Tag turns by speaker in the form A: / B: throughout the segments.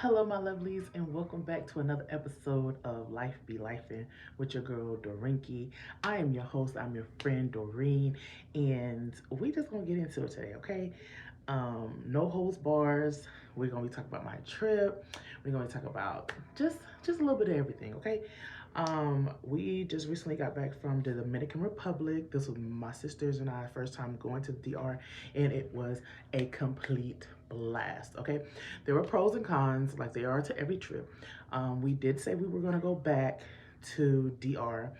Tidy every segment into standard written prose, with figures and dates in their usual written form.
A: Hello, my lovelies, and welcome back to another episode of Life Be Lifin' with your girl Dorinky. I am your host. I'm your friend Doreen, and we just gonna get into it today, okay? No holds bars. We're gonna be talking about my trip. We're gonna talk about just a little bit of everything, okay? We just recently got back from the Dominican Republic. This was my sisters and I first time going to the DR, and it was a complete blast. Okay, there were pros and cons, like they are to every trip. We did say we were gonna go back to DR,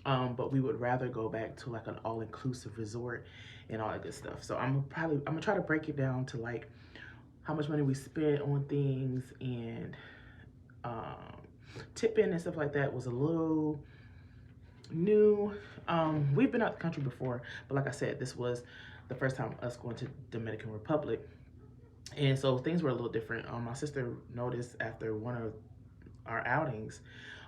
A: but we would rather go back to like an all-inclusive resort and all that good stuff. So I'm gonna try to break it down to like how much money we spent on things and um, tipping and stuff like that was a little new. We've been out the country before, but like I said, this was the first time us going to Dominican Republic, and so things were a little different. My sister noticed after one of our outings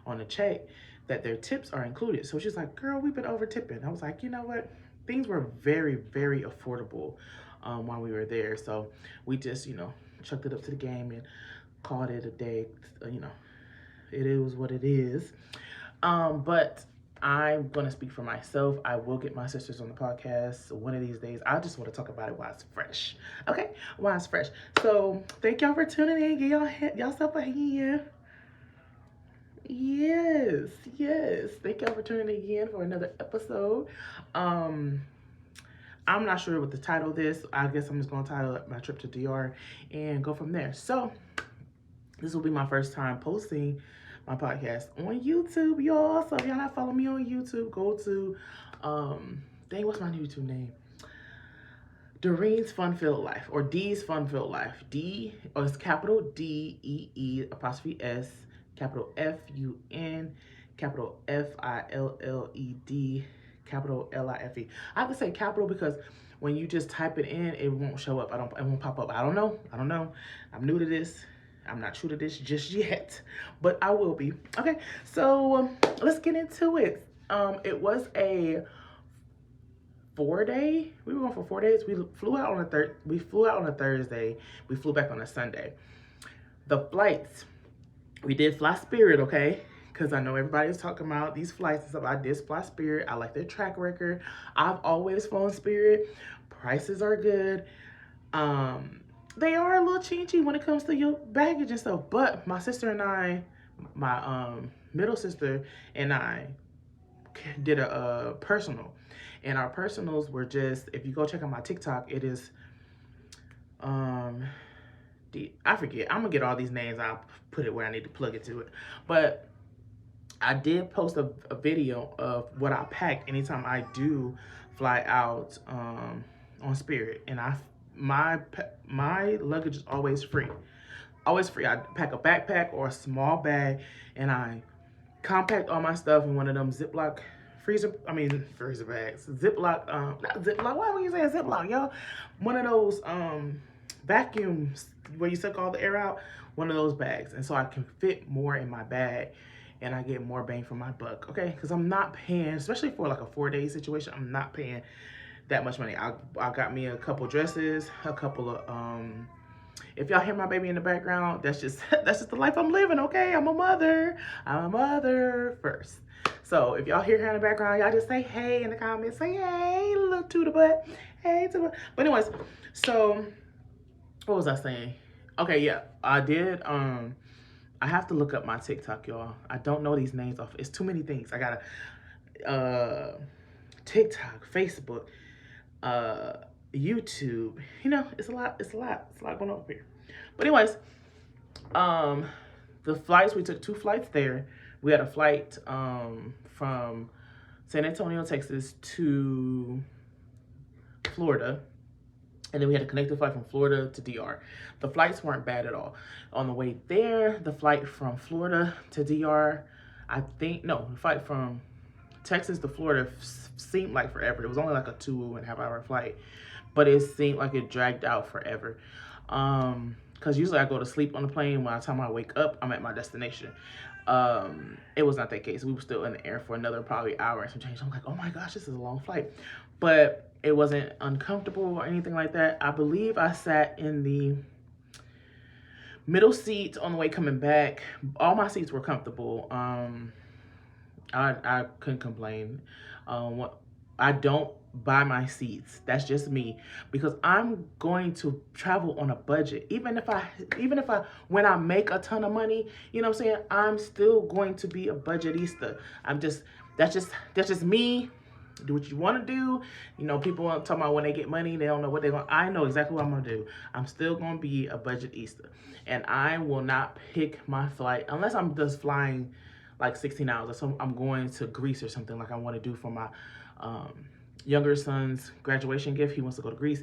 A: on the check that their tips are included. So she's like, "Girl, we've been over tipping." I was like, "You know what? Things were very, very affordable while we were there. So we just, chucked it up to the game and called it a day. It is what it is. But I'm gonna speak for myself. I will get my sisters on the podcast one of these days. I just want to talk about it while it's fresh. Okay, while it's fresh. So thank y'all for tuning in. Give y'all a hand. Yes, yes. Thank y'all for tuning in again for another episode. Um, I'm not sure what the title of this. I guess I'm just gonna title it my trip to DR and go from there. So this will be my first time posting my podcast on YouTube, y'all. So if y'all not following me on YouTube, go to what's my YouTube name? Doreen's Fun Filled Life or D's Fun Filled Life. D or it's capital DEE apostrophe S, capital FUN, capital FILLED, capital LIFE. I have to say capital because when you just type it in, it won't show up. It won't pop up. I don't know. I'm new to this. I'm not true to this just yet, but I will be. Okay, so let's get into it. It was a 4 day. We were going for 4 days. We flew out on a We flew out on a Thursday. We flew back on a Sunday. The flights, we did fly Spirit, okay? Because I know everybody's talking about these flights and stuff. I did fly Spirit. I like their track record. I've always flown Spirit. Prices are good. They are a little changey when it comes to your baggage and stuff. But my sister and I, my middle sister and I did a personal. And our personals were just, if you go check out my TikTok, it is I forget. I'm gonna get all these names. I'll put it where I need to plug it to it. But I did post a video of what I packed anytime I do fly out on Spirit, and my luggage is always free. Always free. I pack a backpack or a small bag, and I compact all my stuff in one of them freezer bags. Not Ziploc. Why would you say Ziploc, y'all? One of those vacuums where you suck all the air out. One of those bags, and so I can fit more in my bag, and I get more bang for my buck. Okay, because I'm not paying, especially for like a 4 day situation. I'm not paying that much money. I got me a couple dresses, a couple of if y'all hear my baby in the background, that's just that's just the life I'm living, okay? I'm a mother. I'm a mother first. So if y'all hear her in the background, y'all just say hey in the comments. Say hey, little to the butt. Hey to the butt. But anyways, so what was I saying? Okay, yeah. I did I have to look up my TikTok, y'all. I don't know these names off. It's too many things. I gotta TikTok, Facebook, YouTube. It's a lot. It's a lot. It's a lot going on here. But anyways, the flights, we took 2 flights there. We had a flight from San Antonio, Texas to Florida. And then we had a connecting flight from Florida to DR. The flights weren't bad at all. On the way there, the flight from Florida to DR, the flight from Texas to Florida seemed like forever. It was only like a 2.5 hour flight, but it seemed like it dragged out forever. Because usually I go to sleep on the plane. By the time I wake up, I'm at my destination. It was not that case. We were still in the air for another probably hour and some change. I'm like, oh my gosh, this is a long flight. But it wasn't uncomfortable or anything like that. I believe I sat in the Middle seat on the way coming back. All my seats were comfortable. I couldn't complain. What I don't buy my seats. That's just me because I'm going to travel on a budget. Even if I when I make a ton of money, you know what I'm saying, I'm still going to be a budgetista. I'm just that's just me. Do what you want to do. You know, people want to talk about when they get money, they don't know what they're going to. I know exactly what I'm going to do. I'm still going to be a budgetista. And I will not pick my flight unless I'm just flying like 16 hours or so. I'm going to Greece or something like I want to do for my younger son's graduation gift. He wants to go to Greece.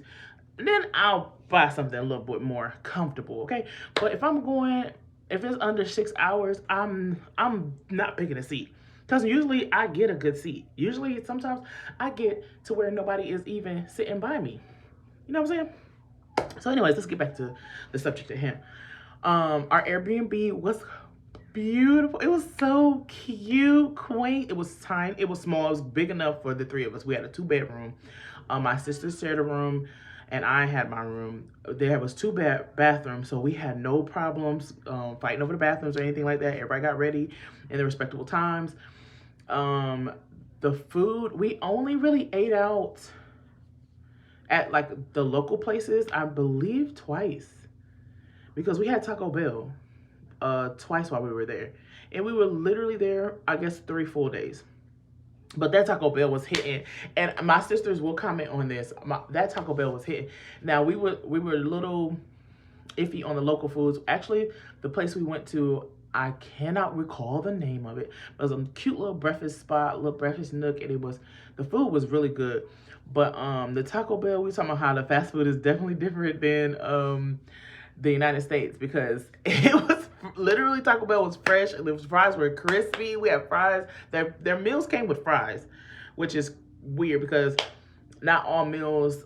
A: And then I'll buy something a little bit more comfortable, okay? But if it's under 6 hours, I'm not picking a seat. Because usually I get a good seat. Usually, sometimes I get to where nobody is even sitting by me. You know what I'm saying? So anyways, let's get back to the subject at hand. Our Airbnb was beautiful. It was so cute, quaint. It was tiny. It was small. It was big enough for the three of us. We had a 2-bedroom. My sister shared a room, and I had my room. There was 2 bathrooms, so we had no problems fighting over the bathrooms or anything like that. Everybody got ready in their respectable times. The food, we only really ate out at like the local places, I believe twice, because we had Taco Bell twice while we were there, and we were literally there, I guess, 3 full days. But that Taco Bell was hitting, and my sisters will comment on this. That Taco Bell was hitting. Now we were a little iffy on the local foods. Actually, the place we went to, I cannot recall the name of it. It was a cute little breakfast spot, little breakfast nook, and the food was really good. But the Taco Bell, we talking about how the fast food is definitely different than the United States, because it was literally, Taco Bell was fresh. The fries were crispy. We had fries. Their meals came with fries, which is weird because not all meals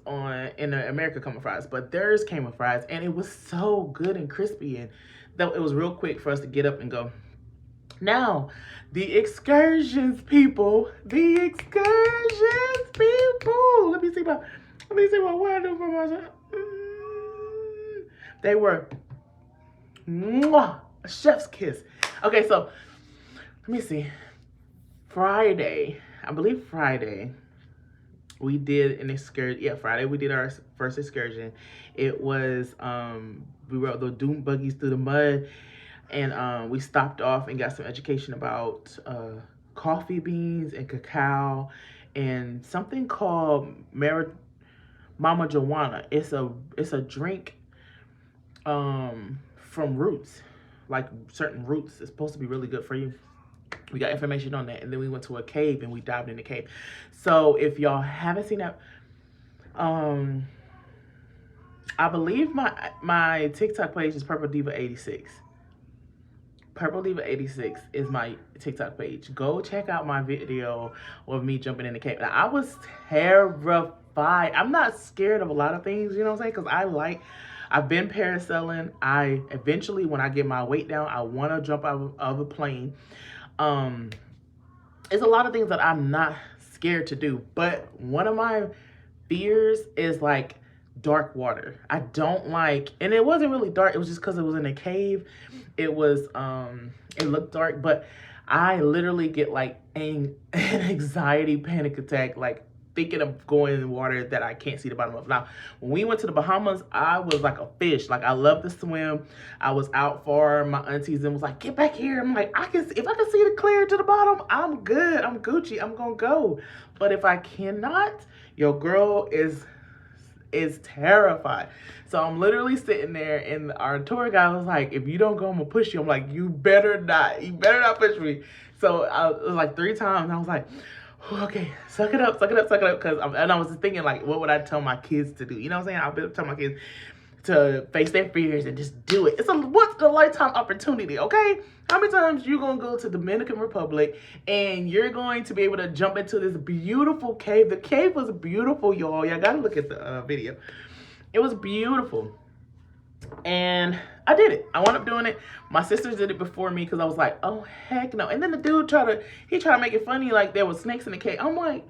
A: in America come with fries, but theirs came with fries, and it was so good and crispy, and though it was real quick for us to get up and go. Now, the excursions, people. The excursions, people. Let me see what I do for myself. They were mwah, a chef's kiss. Okay, so let me see. Friday, I believe Friday, we did an excursion. Yeah, Friday we did our first excursion. It was we rode the dune buggies through the mud, and we stopped off and got some education about coffee beans and cacao and something called Mama Joanna. It's a drink from roots, like certain roots. It's supposed to be really good for you. We got information on that, and then we went to a cave and we dived in the cave. So if y'all haven't seen that, I believe my TikTok page is Purple Diva 86. Purple Diva 86 is my TikTok page. Go check out my video of me jumping in the cave. Now, I was terrified. I'm not scared of a lot of things, you know what I'm saying? Because I've been parasailing. I eventually, when I get my weight down, I want to jump out of a plane. It's a lot of things that I'm not scared to do, but one of my fears is like dark water. I don't like, and it wasn't really dark. It was just because it was in a cave. It was, it looked dark, but I literally get like an anxiety panic attack, like thinking of going in water that I can't see the bottom of. Now, when we went to the Bahamas, I was like a fish. Like, I love to swim. I was out for my aunties and was like, get back here. I'm like, if I can see the clear to the bottom, I'm good. I'm Gucci. I'm gonna go. But if I cannot, your girl is terrified. So I'm literally sitting there, and our tour guide was like, if you don't go, I'm gonna push you. I'm like, you better not push me. So it was like 3 times, and I was like, okay, suck it up, because I was just thinking, like, what would I tell my kids to do? You know what I'm saying? I'll be tell my kids to face their fears and just do it. It's a once in a lifetime opportunity, okay? How many times you gonna go to Dominican Republic and you're going to be able to jump into this beautiful cave? The cave was beautiful, y'all. Y'all gotta look at the video. It was beautiful. And I did it. I wound up doing it. My sisters did it before me because I was like, oh, heck no. And then the dude tried to make it funny, like there was snakes in the cave. I'm like,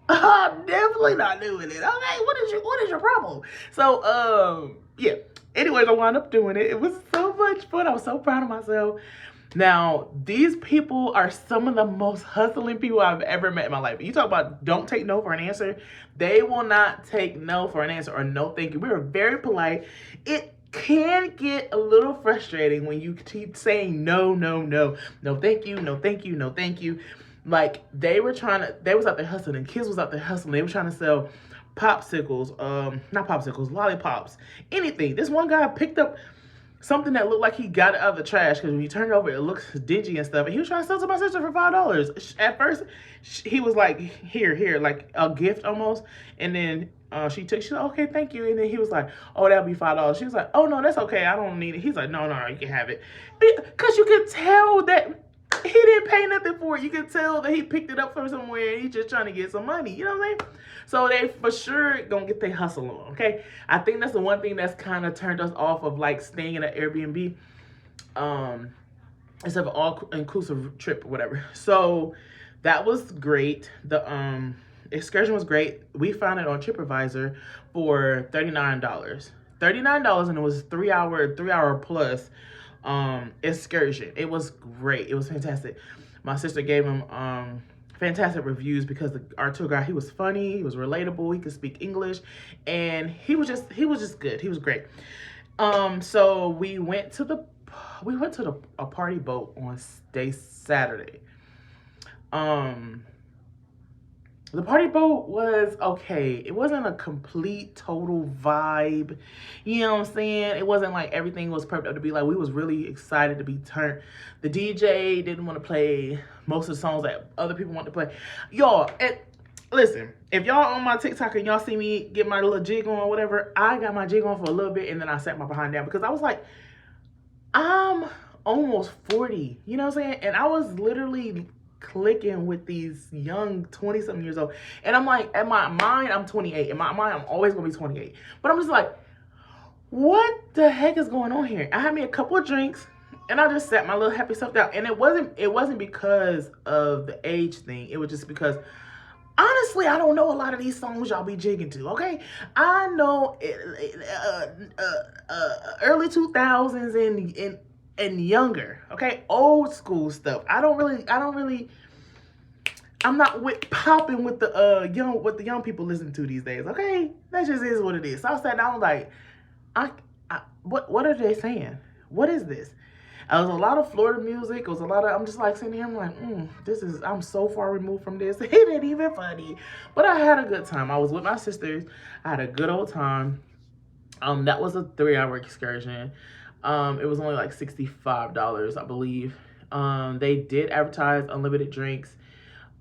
A: I'm definitely not doing it. Okay, what is your problem? So, yeah. Anyways, I wound up doing it. It was so much fun. I was so proud of myself. Now, these people are some of the most hustling people I've ever met in my life. You talk about don't take no for an answer. They will not take no for an answer or no thank you. We were very polite. It can get a little frustrating when you keep saying no, no, no, no thank you, no thank you, no thank you. Like they was out there hustling. Kids was out there hustling. They were trying to sell popsicles, not popsicles, lollipops, anything. This one guy picked up something that looked like he got it out of the trash because when you turn it over, it looks dingy and stuff. And he was trying to sell it to my sister for $5. At first, he was like, here, like a gift almost. And then she's like, okay, thank you. And then he was like, oh, that'll be $5. She was like, oh, no, that's okay. I don't need it. He's like, no, you can have it. Because you could tell that he didn't pay nothing for it. You can tell that he picked it up from somewhere and he's just trying to get some money. You know what I mean? So they for sure gonna get their hustle on, okay? I think that's the one thing that's kind of turned us off of like staying in an Airbnb. Instead of an all-inclusive trip or whatever. So that was great. The excursion was great. We found it on TripAdvisor for $39. $39 and it was 3 hour plus excursion. It was great. It was fantastic. My sister gave him fantastic reviews because our tour guide, he was funny, he was relatable, he could speak English, and he was just good. He was great. So we went to a party boat on day Saturday. The party boat was okay. It wasn't a complete total vibe. You know what I'm saying? It wasn't like everything was perfect to be like, we was really excited to be turned. The DJ didn't want to play most of the songs that other people want to play. Y'all, listen, if y'all on my TikTok and y'all see me get my little jig on or whatever, I got my jig on for a little bit and then I sat my behind down because I was like, I'm almost 40. You know what I'm saying? And I was literally clicking with these young 20-something years old. And I'm like, in my mind, I'm 28. In my mind, I'm always going to be 28. But I'm just like, what the heck is going on here? I had me a couple of drinks and I just sat my little happy self down. And it wasn't because of the age thing. It was just because honestly, I don't know a lot of these songs y'all be jigging to, okay? I know early 2000s and younger, okay? Old school stuff. I'm not popping with the young people listen to these days, okay? That just is what it is. So I sat down like, what are they saying? What is this? It was a lot of Florida music. It was a lot of, I'm just like sitting here, I'm like, I'm so far removed from this. It ain't even funny. But I had a good time. I was with my sisters. I had a good old time. That was a 3-hour excursion. It was only like $65, I believe. They did advertise unlimited drinks.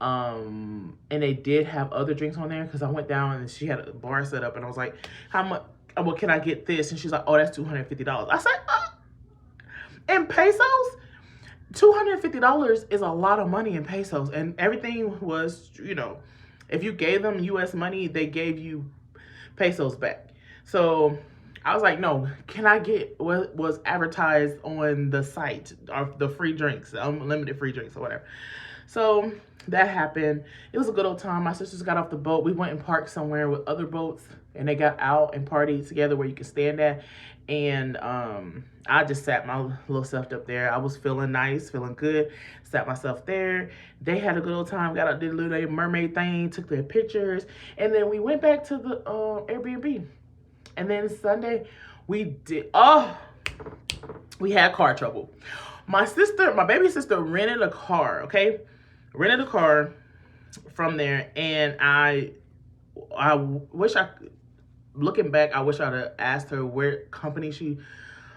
A: And they did have other drinks on there because I went down and she had a bar set up and I was like, how much, well, can I get this? And she's like, oh, that's $250. I said, in pesos, $250 is a lot of money in pesos. And everything was, if you gave them US money, they gave you pesos back. So I was like, no, can I get what was advertised on the site of the free drinks, unlimited free drinks or whatever. So that happened. It was a good old time. My sisters got off the boat. We went and parked somewhere with other boats and they got out and partied together where you can stand at. And I just sat my little self up there. I was feeling nice, feeling good. Sat myself there. They had a good old time. Got out, did a little mermaid thing, took their pictures. And then we went back to the Airbnb. And then Sunday, we had car trouble. My baby sister rented a car, okay? Rented a car from there. And I wish looking back, I wish I'd have asked her where company she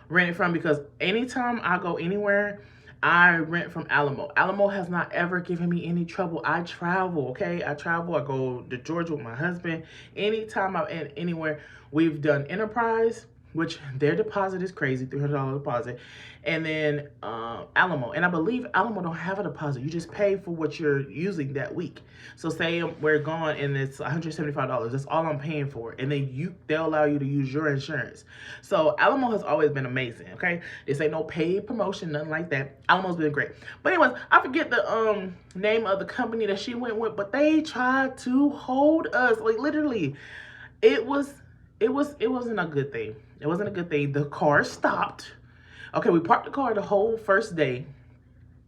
A: rented from because anytime I go anywhere, I rent from Alamo. Alamo has not ever given me any trouble. I travel, okay? I go to Georgia with my husband. Anytime I'm anywhere, we've done Enterprise which their deposit is crazy, $300 deposit, and then Alamo. And I believe Alamo don't have a deposit. You just pay for what you're using that week. So say we're gone and it's $175. That's all I'm paying for, and then they'll allow you to use your insurance. So Alamo has always been amazing. Okay, this ain't no paid promotion, nothing like that. Alamo's been great. But anyways, I forget the name of the company that she went with, but they tried to hold us, like literally. It wasn't a good thing. It wasn't a good thing. The car stopped. Okay, we parked the car the whole first day.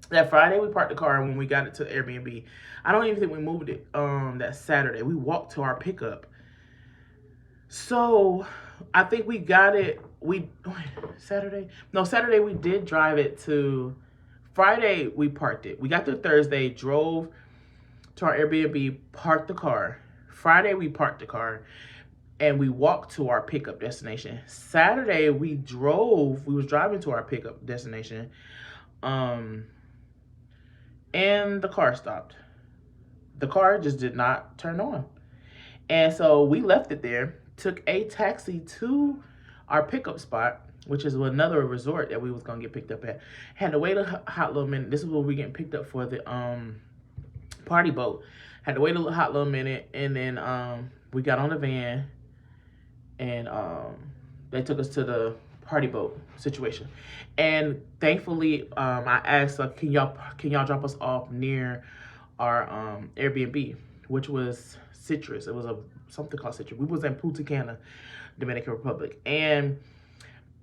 A: That Friday we parked the car, and when we got it to Airbnb, I don't even think we moved it that Saturday. We walked to our pickup. So I think we got it. Saturday we did drive it to. Friday we parked it. We got there Thursday, drove to our Airbnb, parked the car. Friday we parked the car and we walked to our pickup destination. Saturday we was driving to our pickup destination, and the car stopped. The car just did not turn on. And so we left it there, took a taxi to our pickup spot, which is another resort that we was gonna get picked up at. Had to wait a hot little minute. This is where we getting picked up for the party boat. Had to wait a hot little minute, and then we got on the van, and they took us to the party boat situation. And thankfully, I asked, can y'all drop us off near our Airbnb, which was Citrus. It was something called Citrus. We was in Punta, Cana, Dominican Republic, and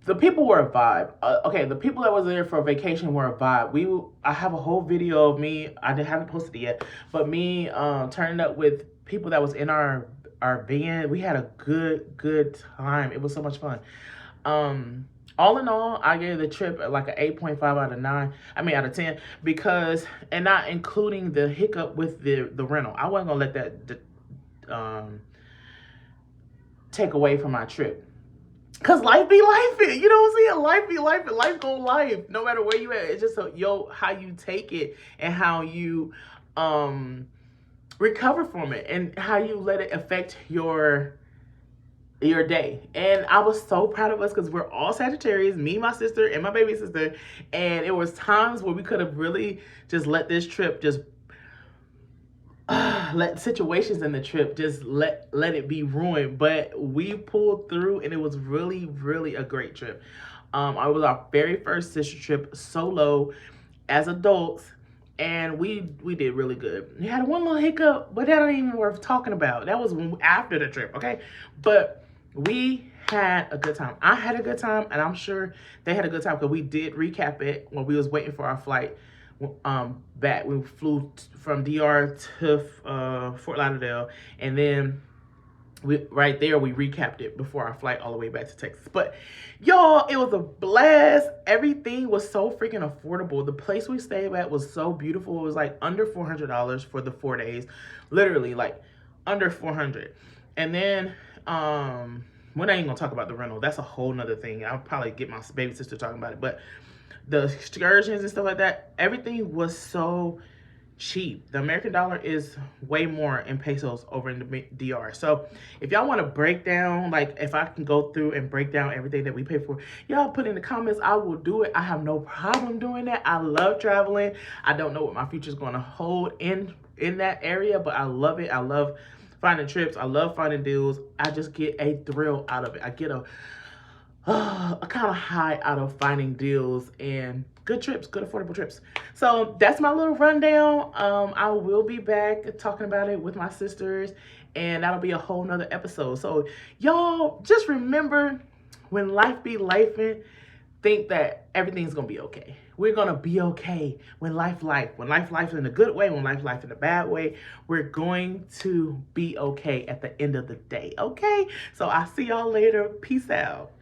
A: the people were a vibe. Okay, the people that was there for vacation were a vibe. I have a whole video of me. I haven't posted it yet, but me turning up with people that was in our van. We had a good time. It was so much fun. All in all, I gave the trip like an 8.5 out of 9. I mean, out of 10, because, and not including the hiccup with the rental. I wasn't gonna let that take away from my trip. Cause life be life, you know what I'm saying? Life be life, life go life. No matter where you at, it's just how you take it and how you recover from it and how you let it affect your day. And I was so proud of us because we're all Sagittarius, me, my sister, and my baby sister. And it was times where we could have really just let this trip just let situations in the trip just let it be ruined, but we pulled through, and it was really a great trip. It was our very first sister trip solo as adults, and we did really good. We had one little hiccup, but that ain't even worth talking about. That was after the trip, okay? But we had a good time. I had a good time, and I'm sure they had a good time because we did recap it when we was waiting for our flight back. We flew from DR to Fort Lauderdale, and then we recapped it before our flight all the way back to Texas. But y'all, it was a blast. Everything was so freaking affordable. The place we stayed at was so beautiful. It was like under $400 for the 4 days, literally like under $400. And then we're not even gonna talk about the rental. That's a whole nother thing. I'll probably get my baby sister talking about it, but the excursions and stuff like that, everything was so cheap. The American dollar is way more in pesos over in the DR. So if y'all want to break down, like if I can go through and break down everything that we pay for, y'all put in the comments. I will do it. I have no problem doing that. I love traveling. I don't know what my future is going to hold in that area, but I love it. I love finding trips. I love finding deals. I just get a thrill out of it. I get a kind of high out of finding deals and good trips, good affordable trips. So that's my little rundown. I will be back talking about it with my sisters, and that'll be a whole nother episode. So y'all just remember, when life be lifing, think that everything's gonna be okay. We're gonna be okay when life in a good way, when life in a bad way. We're going to be okay at the end of the day, okay? So I'll see y'all later. Peace out.